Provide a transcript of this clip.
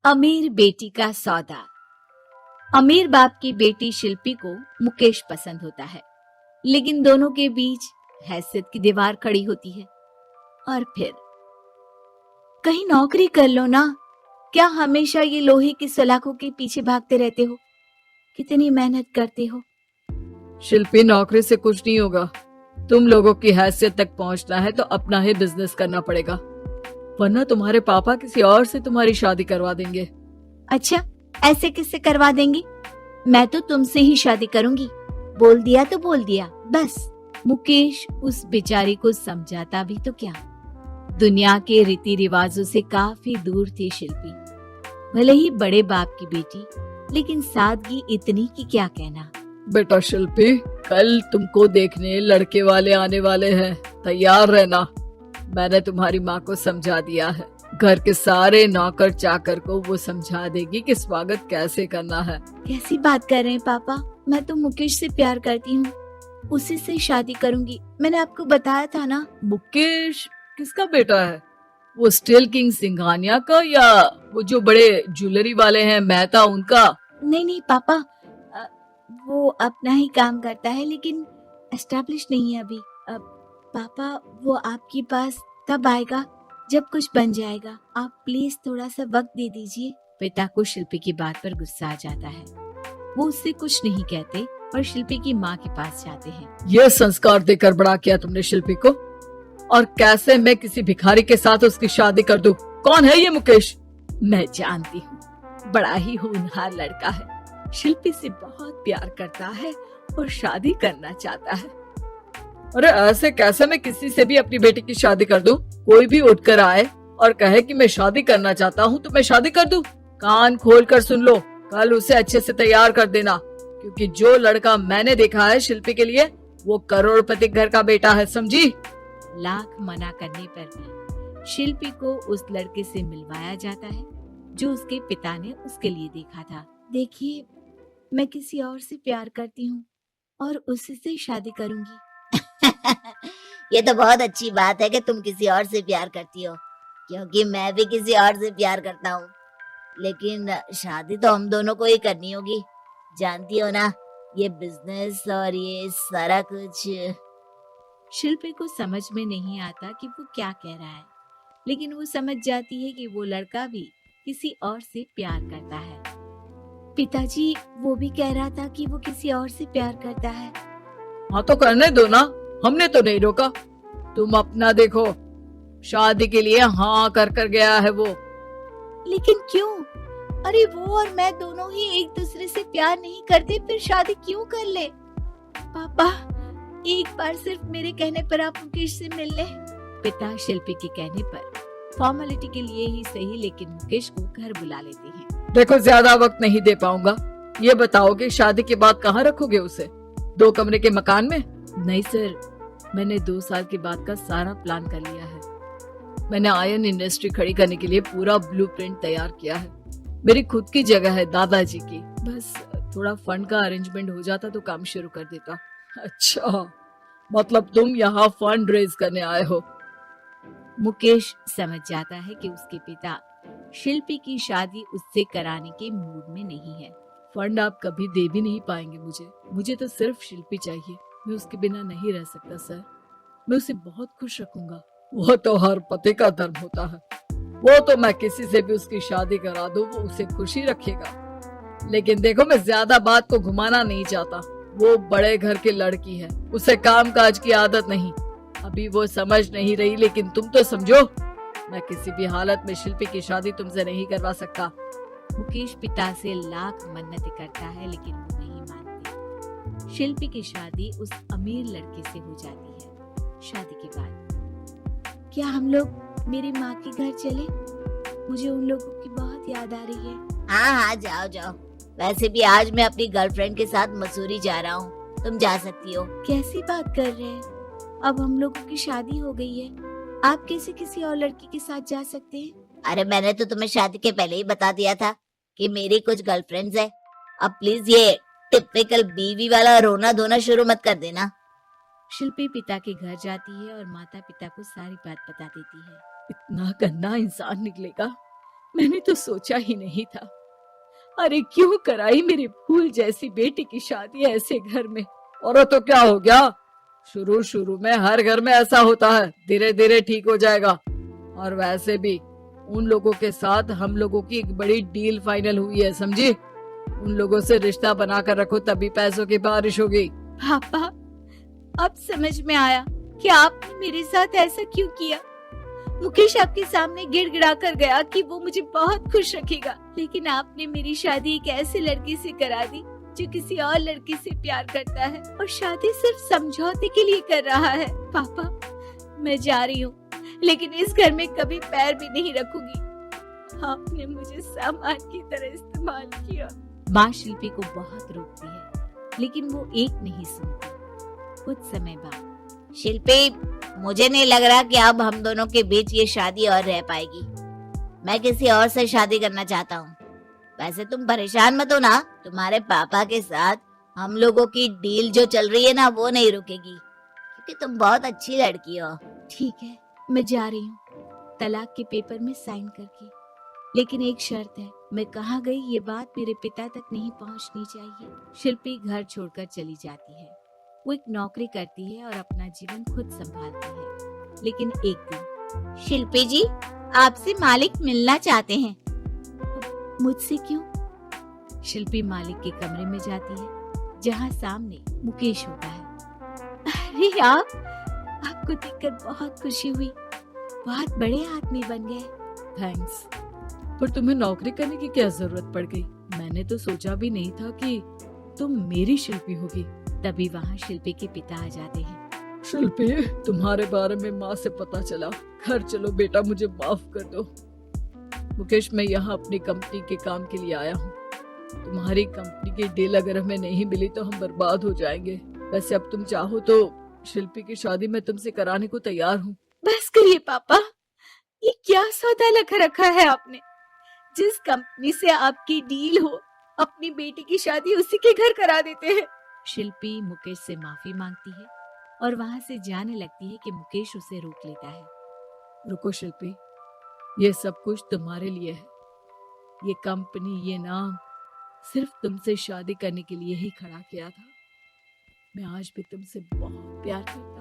अमीर बेटी का सौदा। अमीर बाप की बेटी शिल्पी को मुकेश पसंद होता है, लेकिन दोनों के बीच हैसियत की दीवार खड़ी होती है। और फिर कहीं नौकरी कर लो ना, क्या हमेशा ये लोहे की सलाखों के पीछे भागते रहते हो? कितनी मेहनत करते हो। शिल्पी, नौकरी से कुछ नहीं होगा। तुम लोगों की हैसियत तक पहुंचना है तो अपना ही बिजनेस करना पड़ेगा, वरना तुम्हारे पापा किसी और से तुम्हारी शादी करवा देंगे। अच्छा, ऐसे किससे करवा देंगे? मैं तो तुमसे ही शादी करूंगी। बोल दिया तो बोल दिया, बस। मुकेश उस बेचारी को समझाता भी तो क्या। दुनिया के रीति रिवाजों से काफी दूर थी शिल्पी। भले ही बड़े बाप की बेटी, लेकिन सादगी इतनी कि क्या कहना। बेटा शिल्पी, कल तुमको देखने लड़के वाले आने वाले हैं, तैयार रहना। मैंने तुम्हारी माँ को समझा दिया है। घर के सारे नौकर चाकर को वो समझा देगी कि स्वागत कैसे करना है। कैसी बात कर रहे हैं पापा? मैं तो मुकेश से प्यार करती हूँ, उसी से शादी करूंगी। मैंने आपको बताया था ना। मुकेश किसका बेटा है? वो स्टील किंग सिंघानिया का, या वो जो बड़े ज्वेलरी वाले हैं मेहता, उनका? नहीं नहीं पापा, वो अपना ही काम करता है, लेकिन एस्टेब्लिश नहीं है अभी। पापा, वो आपके पास तब आएगा जब कुछ बन जाएगा। आप प्लीज थोड़ा सा वक्त दे दीजिए। पिता को शिल्पी की बात पर गुस्सा आ जाता है। वो उससे कुछ नहीं कहते और शिल्पी की माँ के पास जाते हैं। ये संस्कार देकर बड़ा किया तुमने शिल्पी को, और कैसे मैं किसी भिखारी के साथ उसकी शादी कर दूं? कौन है ये मुकेश? मैं जानती हूँ, बड़ा ही होनहार लड़का है। शिल्पी से बहुत प्यार करता है और शादी करना चाहता है। अरे ऐसे कैसे मैं किसी से भी अपनी बेटी की शादी कर दूं? कोई भी उठकर आए और कहे कि मैं शादी करना चाहता हूँ तो मैं शादी कर दूं? कान खोल कर सुन लो, कल उसे अच्छे से तैयार कर देना, क्योंकि जो लड़का मैंने देखा है शिल्पी के लिए, वो करोड़पति घर का बेटा है, समझी? लाख मना करने पर भी शिल्पी को उस लड़के से मिलवाया जाता है जो उसके पिता ने उसके लिए देखा था। देखिए, मैं किसी और से प्यार करती हूँ और उसी से शादी करूंगी। ये तो बहुत अच्छी बात है कि तुम किसी और से प्यार करती हो, क्योंकि मैं भी किसी और से प्यार करता हूँ। लेकिन शादी तो हम दोनों को ही करनी होगी, जानती हो ना, ये बिजनेस और ये सारा कुछ। शिल्पी को समझ में नहीं आता कि वो क्या कह रहा है, लेकिन वो समझ जाती है कि वो लड़का भी किसी और से प्यार करता है। पिताजी, वो भी कह रहा था कि वो किसी और से प्यार करता है। हाँ तो करने दो ना, हमने तो नहीं रोका। तुम अपना देखो, शादी के लिए हाँ कर गया है वो। लेकिन क्यों? अरे वो और मैं दोनों ही एक दूसरे से प्यार नहीं करते, फिर शादी क्यों कर ले? पापा, एक बार सिर्फ मेरे कहने पर आप मुकेश से मिल ले। पिता शिल्पी के कहने पर फॉर्मेलिटी के लिए ही सही, लेकिन मुकेश को घर बुला लेते हैं। देखो, ज्यादा वक्त नहीं दे पाऊंगा। ये बताओ कि शादी के बाद कहाँ रखोगे उसे? 2 कमरे के मकान में? नहीं सर, मैंने 2 साल के बाद का सारा प्लान कर लिया है। मैंने आयरन इंडस्ट्री खड़ी करने के लिए पूरा ब्लूप्रिंट तैयार किया है। मेरी खुद की जगह है दादाजी की, बस थोड़ा फंड का अरेंजमेंट हो जाता तो काम शुरू कर देता। अच्छा, मतलब तुम यहाँ फंड रेज करने आए हो? मुकेश समझ जाता है कि उसके पिता शिल्पी की शादी उससे कराने के मूड में नहीं है। फंड आप कभी दे भी नहीं पाएंगे मुझे तो सिर्फ शिल्पी चाहिए। मैं उसके बिना नहीं रह सकता सर। मैं उसे बहुत खुश रखूंगा। वो तो हर पति का धर्म होता है। वो तो मैं किसी से भी उसकी शादी करा दूं, वो उसे खुशी रखेगा। लेकिन देखो, मैं ज्यादा बात को घुमाना नहीं चाहता। वो बड़े घर की लड़की है, उसे काम काज की आदत नहीं। अभी वो समझ नहीं रही, लेकिन तुम तो समझो। मैं किसी भी हालत में शिल्पी की शादी तुमसे नहीं करवा सकता। मुकेश पिता से लाख मन्नतें करता है, लेकिन वो नहीं मानते। शिल्पी की शादी उस अमीर लड़के से हो जाती है। शादी के बाद क्या हम लोग मेरी माँ के घर चले? मुझे उन लोगों की बहुत याद आ रही है। हाँ हाँ, जाओ जाओ। वैसे भी आज मैं अपनी गर्लफ्रेंड के साथ मसूरी जा रहा हूँ, तुम जा सकती हो। कैसी बात कर रहे हैं? अब हम लोगों की शादी हो गई है, आप कैसे किसी और लड़की के साथ जा सकते हैं? अरे मैंने तो तुम्हें शादी के पहले ही बता दिया था कि मेरी कुछ गर्लफ्रेंड्स है। अब प्लीज ये टिपिकल बीवी वाला रोना धोना शुरू मत कर देना। शिल्पी पिता के घर जाती है और माता पिता को सारी बात बता देती है। इतना गंदा इंसान निकलेगा मैंने तो सोचा ही नहीं था। अरे क्यों कराई मेरी फूल जैसी बेटी की शादी ऐसे घर में। और तो क्या हो गया, शुरू शुरू में हर घर में ऐसा होता है, धीरे धीरे ठीक हो जाएगा। और वैसे भी उन लोगों के साथ हम लोगों की एक बड़ी डील फाइनल हुई है, समझी। उन लोगों से रिश्ता बनाकर रखो, तभी पैसों की बारिश होगी। पापा, अब समझ में आया कि आपने मेरे साथ ऐसा क्यों किया। मुकेश आपके सामने गिड़गिड़ा कर गया कि वो मुझे बहुत खुश रखेगा, लेकिन आपने मेरी शादी एक ऐसे लड़के से करा दी जो किसी और लड़के से प्यार करता है और शादी सिर्फ समझौते के लिए कर रहा है। पापा, मैं जा रही हूँ, लेकिन इस घर में कभी पैर भी नहीं रखूंगी। आपने मुझे सामान की तरह इस्तेमाल किया। माँ शिल्पी को बहुत रोकती है, लेकिन वो एक नहीं सुनती। कुछ समय बाद, शिल्पी, मुझे नहीं लग रहा कि अब हम दोनों के बीच ये शादी और रह पाएगी। मैं किसी और से शादी करना चाहता हूँ। वैसे तुम परेशान मत हो ना, तुम्हारे पापा के साथ हम लोगों की डील जो चल रही है ना, वो नहीं रुकेगी, क्योंकि तुम बहुत अच्छी लड़की हो। ठीक है, मैं जा रही हूँ तलाक के पेपर में साइन करके, लेकिन एक शर्त है, मैं कहाँ गई ये बात मेरे पिता तक नहीं पहुँचनी चाहिए। शिल्पी घर छोड़कर चली जाती है। वो एक नौकरी करती है और अपना जीवन खुद संभालती है। लेकिन एक दिन, शिल्पी जी, आपसे मालिक मिलना चाहते हैं। मुझसे क्यों? शिल्पी मालिक के कमरे में जाती है, जहाँ सामने मुकेश होता है। अरे आपको देखकर बहुत खुशी हुई, बहुत बड़े आदमी बन गए। थैंक्स, पर तुम्हें नौकरी करने की क्या जरूरत पड़ गई? मैंने तो सोचा भी नहीं था कि तुम मेरी शिल्पी होगी। तभी वहाँ शिल्पी के पिता आ जाते हैं। शिल्पी, तुम्हारे बारे में माँ से पता चला। घर चलो बेटा, मुझे माफ कर दो। मुकेश, मैं यहाँ अपनी कंपनी के काम के लिए आया हूँ। तुम्हारी कंपनी की डील अगर हमें नहीं मिली तो हम बर्बाद हो जाएंगे। वैसे अब तुम चाहो तो शिल्पी की शादी मैं तुमसे कराने को तैयार हूँ। बस करिए पापा, ये क्या सौदा लगा रखा है आपने। जिस कंपनी से आपकी डील हो, अपनी बेटी की शादी उसी के घर करा देते हैं। शिल्पी मुकेश से माफी मांगती है और वहां से जाने लगती है कि मुकेश उसे रोक लेता है। रुको शिल्पी, ये सब कुछ तुम्हारे लिए है। ये कंपनी, ये नाम सिर्फ तुमसे शादी करने के लिए ही खड़ा किया था। मैं आज भी तुमसे बहुत प्यार करता हूँ।